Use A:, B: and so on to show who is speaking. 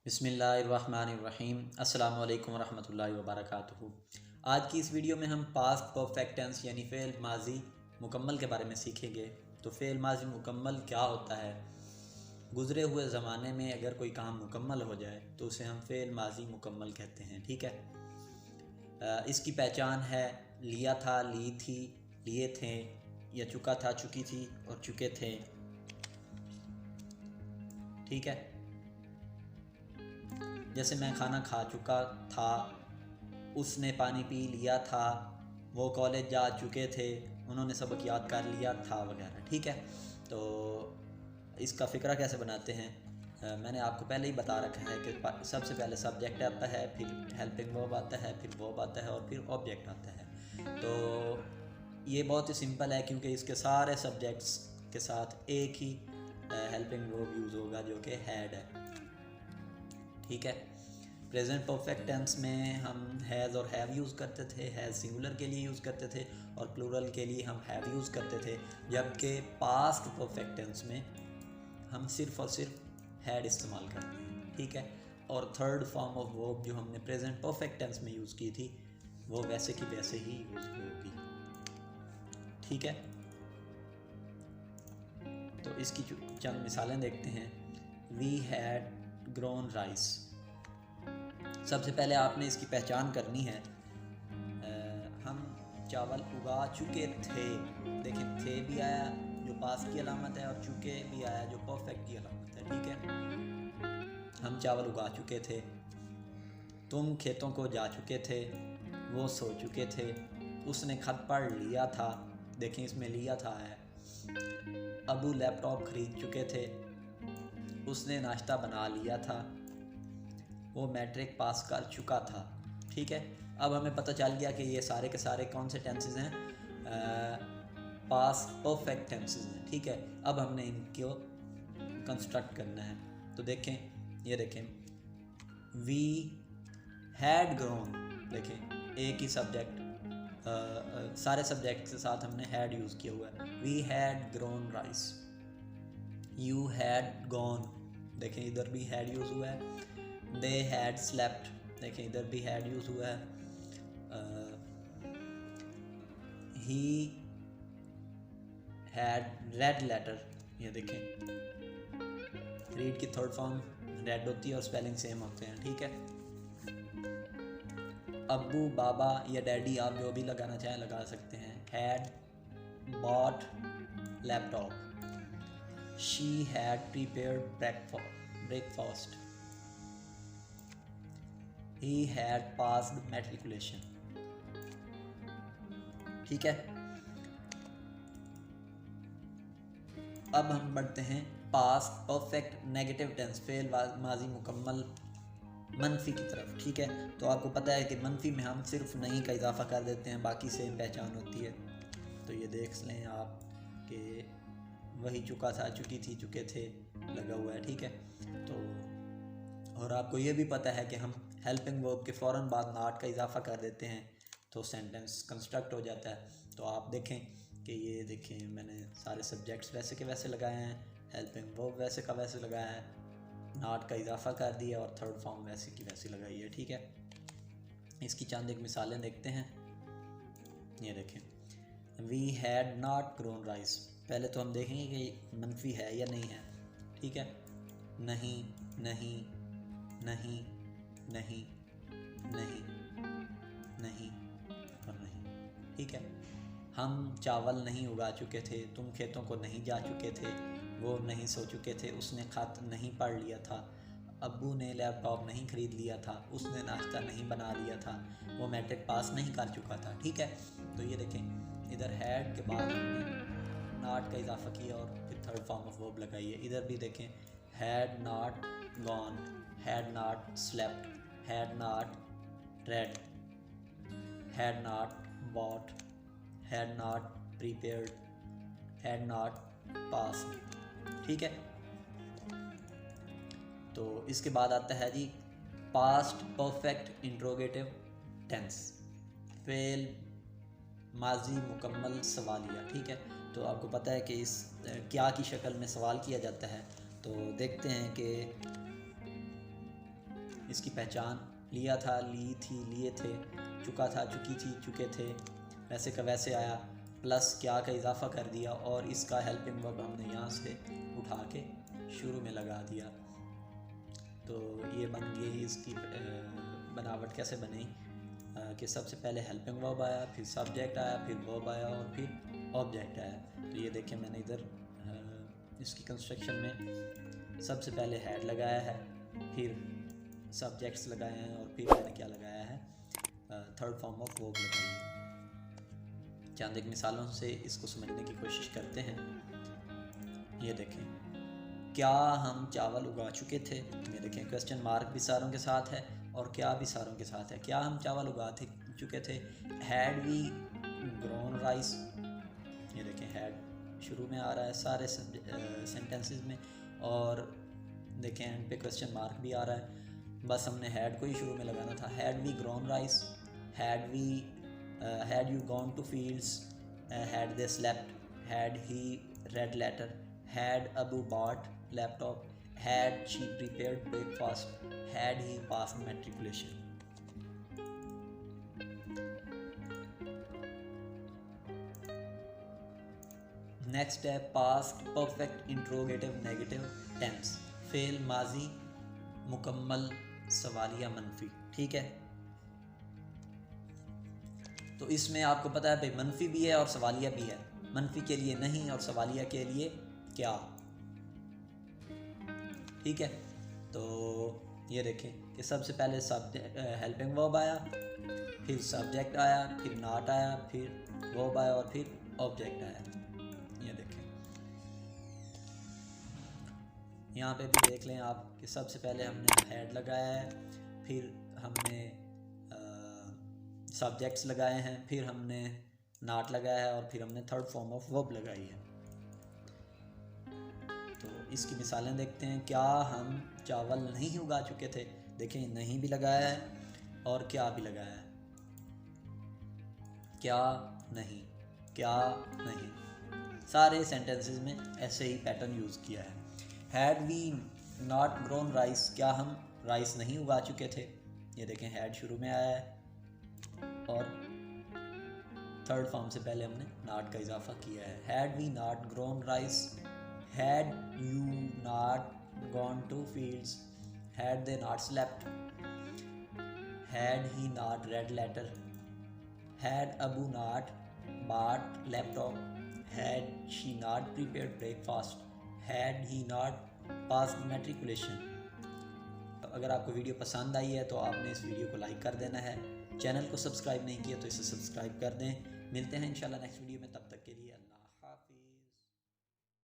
A: बिस्मिल्लाहिर्रहमानिर्रहीम अस्सलाम वालेकुम रहमतुल्लाहि व बरकातुहू। आज की इस वीडियो में हम पास्ट परफेक्ट टेंस यानी फ़ेल माजी मुकम्मल के बारे में सीखेंगे। तो फ़ेल माजी मुकम्मल क्या होता है? गुज़रे हुए ज़माने में अगर कोई काम मुकम्मल हो जाए तो उसे हम फ़ेल माजी मुकम्मल कहते हैं। ठीक है। इसकी पहचान है लिया था, ली थी, लिए थे, या चुका था, चुकी थी और चुके थे। ठीक है। जैसे मैं खाना खा चुका था, उसने पानी पी लिया था, वो कॉलेज जा चुके थे, उन्होंने सबक याद कर लिया था वगैरह। ठीक है। तो इसका फ़िक्रा कैसे बनाते हैं? मैंने आपको पहले ही बता रखा है कि सबसे पहले सब्जेक्ट आता है, फिर हेल्पिंग वर्ब आता है, फिर वर्ब आता है और फिर ऑब्जेक्ट आता है। तो ये बहुत ही सिंपल है क्योंकि इसके सारे सब्जेक्ट्स के साथ एक ही हेल्पिंग वर्ब यूज़ होगा जो कि हैड है। ठीक है। प्रेजेंट परफेक्ट टेंस में हम हैज़ और हैव यूज़ करते थे। हैज़ सिंगुलर के लिए यूज़ करते थे और प्लूरल के लिए हम हैव यूज़ करते थे, जबकि पास्ट परफेक्ट टेंस में हम सिर्फ़ और सिर्फ हैड इस्तेमाल करते हैं। ठीक है। और थर्ड फॉर्म ऑफ वर्ब जो हमने प्रेजेंट परफेक्ट टेंस में यूज़ की थी वो वैसे की वैसे ही यूज़ होगी। ठीक है। तो इसकी चंद मिसालें देखते हैं। We had grown rice. सबसे पहले आपने इसकी पहचान करनी है। हम चावल उगा चुके थे। देखिए, थे भी आया जो पास की अलामत है और चुके भी आया जो परफेक्ट की अलामत है। ठीक है। हम चावल उगा चुके थे। तुम खेतों को जा चुके थे। वो सो चुके थे। उसने खत पढ़ लिया था। देखें, इसमें लिया था है। अबू लैपटॉप खरीद चुके थे। उसने नाश्ता बना लिया था। वो मैट्रिक पास कर चुका था। ठीक है। अब हमें पता चल गया कि ये सारे के सारे कौन से टेंसेस हैं? पास परफेक्ट टेंसेस हैं। ठीक है। अब हमने इनको कंस्ट्रक्ट करना है। तो देखें, ये देखें, वी हैड ग्रोन। देखें, एक ही सब्जेक्ट, सारे सब्जेक्ट के साथ हमने हैड यूज़ किया हुआ है। We had grown rice. You had gone. देखें, इधर भी हैड यूज़ हुआ है। They had slept. देखें, इधर भी हैड यूज़ हुआ है। He had read letter. ये देखें, रीड की थर्ड फॉर्म रेड होती है और स्पेलिंग सेम होते हैं। ठीक है। अब्बू, बाबा या डैडी, आप जो भी लगाना चाहें लगा सकते हैं। Had bought laptop. She had prepared breakfast. He had passed matriculation. ठीक है। अब हम बढ़ते हैं पास्ट परफेक्ट नेगेटिव टेंस, फेल माजी मुकम्मल मनफी की तरफ। ठीक है। तो आपको पता है कि मनफी में हम सिर्फ नहीं का इजाफा कर देते हैं, बाकी सेम पहचान होती है। तो ये देख लें आप कि वही चुका था, चुकी थी, चुके थे लगा हुआ है। ठीक है। तो और आपको ये भी पता है कि हम हेल्पिंग वर्ब के फ़ौरन बाद नॉट का इजाफा कर देते हैं तो सेंटेंस कंस्ट्रक्ट हो जाता है। तो आप देखें कि ये देखें, मैंने सारे सब्जेक्ट्स वैसे के वैसे लगाए हैं, हेल्पिंग वर्ब वैसे का वैसे लगाया है, नॉट का इजाफा कर दिया और थर्ड फॉर्म वैसे की वैसे लगाई है। ठीक है। इसकी चंद एक मिसालें देखते हैं। ये देखें, we had not grown rice. पहले तो हम देखेंगे कि मनफी है या नहीं है। ठीक है। नहीं, नहीं, नहीं, नहीं, नहीं, नहीं और नहीं। ठीक है। हम चावल नहीं उगा चुके थे। तुम खेतों को नहीं जा चुके थे। वो नहीं सो चुके थे। उसने खत नहीं पढ़ लिया था। अब्बू ने लैपटॉप नहीं ख़रीद लिया था। उसने नाश्ता नहीं बना लिया था। वो मैट्रिक पास नहीं कर चुका था। ठीक है। तो ये देखें, इधर हैड के बाद हमने नॉट का इजाफा किया और फिर थर्ड फॉर्म ऑफ वर्ब लगाई है। इधर भी देखें, had not gone, had not slept, had not read, had not bought, had not prepared, had not passed. ठीक है। तो इसके बाद आता है जी पास्ट परफेक्ट इंट्रोगेटिव टेंस, फेल माजी मुकम्मल सवालिया। ठीक है। तो आपको पता है कि इस क्या की शक्ल में सवाल किया जाता है। तो देखते हैं कि इसकी पहचान लिया था, ली थी, लिए थे, चुका था, चुकी थी, चुके थे, वैसे का वैसे आया, प्लस क्या का इजाफा कर दिया और इसका हेल्पिंग वर्ब हमने यहाँ से उठा के शुरू में लगा दिया। तो ये बन गई इसकी बनावट कैसे बनी कि सबसे पहले हेल्पिंग वर्ब आया, फिर सब्जेक्ट आया, फिर वर्ब आया और फिर ऑब्जेक्ट आया। तो ये देखें मैंने इधर इसकी कंस्ट्रक्शन में सबसे पहले हैड लगाया है, फिर सब्जेक्ट्स लगाए हैं और फिर मैंने क्या लगाया है, थर्ड फॉर्म ऑफ वर्ब लगाई है। चंद एक मिसालों से इसको समझने की कोशिश करते हैं। ये देखें, क्या हम चावल उगा चुके थे, ये देखें क्वेश्चन मार्क भी सारों के साथ है और क्या भी सारों के साथ है। क्या हम चावल चुके थे, हैड वी ग्रोन राइस, ये देखें हैड शुरू में आ रहा है सारे सेंटेंसेस में और देखें एंड पे क्वेश्चन मार्क भी आ रहा है। बस हमने हैड को ही शुरू में लगाना था। Had we grown rice, had you gone to fields, had they slept, had he read letter, had Abu bought laptop, had she prepared breakfast, had he passed matriculation. Next है past perfect interrogative negative tense, फेल माजी मुकम्मल सवालिया मनफी। ठीक है, तो इसमें आपको पता है भाई मनफी भी है और सवालिया भी है। मनफी के लिए नहीं और सवालिया के लिए क्या। ठीक है, तो ये देखें कि सबसे पहले सब्जेक्ट हेल्पिंग वर्ब आया, फिर सब्जेक्ट आया, फिर नॉट आया, फिर वर्ब आया और फिर ऑब्जेक्ट आया। ये देखें यहाँ पे भी देख लें आप कि सबसे पहले हमने हैड लगाया है, फिर हमने सब्जेक्ट्स लगाए हैं, फिर हमने नॉट लगाया है और फिर हमने थर्ड फॉर्म ऑफ वर्ब लगाई है। तो इसकी मिसालें देखते हैं। क्या हम चावल नहीं उगा चुके थे, देखें नहीं भी लगाया है और क्या भी लगाया है। क्या नहीं, क्या नहीं, सारे सेंटेंसेस में ऐसे ही पैटर्न यूज़ किया है। Had we not grown rice, क्या हम राइस नहीं उगा चुके थे, ये देखें हैड शुरू में आया है और थर्ड फॉर्म से पहले हमने नॉट का इजाफा किया है। Had we not grown rice, had you not gone to fields, had they not slept, had he not read letter, had Abu not bought laptop, had she not prepared breakfast, had he not passed matriculation. अगर आपको video पसंद आई है तो आपने इस video को like कर देना है। चैनल को सब्सक्राइब नहीं किया तो इसे सब्सक्राइब कर दें। मिलते हैं इंशाल्लाह नेक्स्ट वीडियो में, तब तक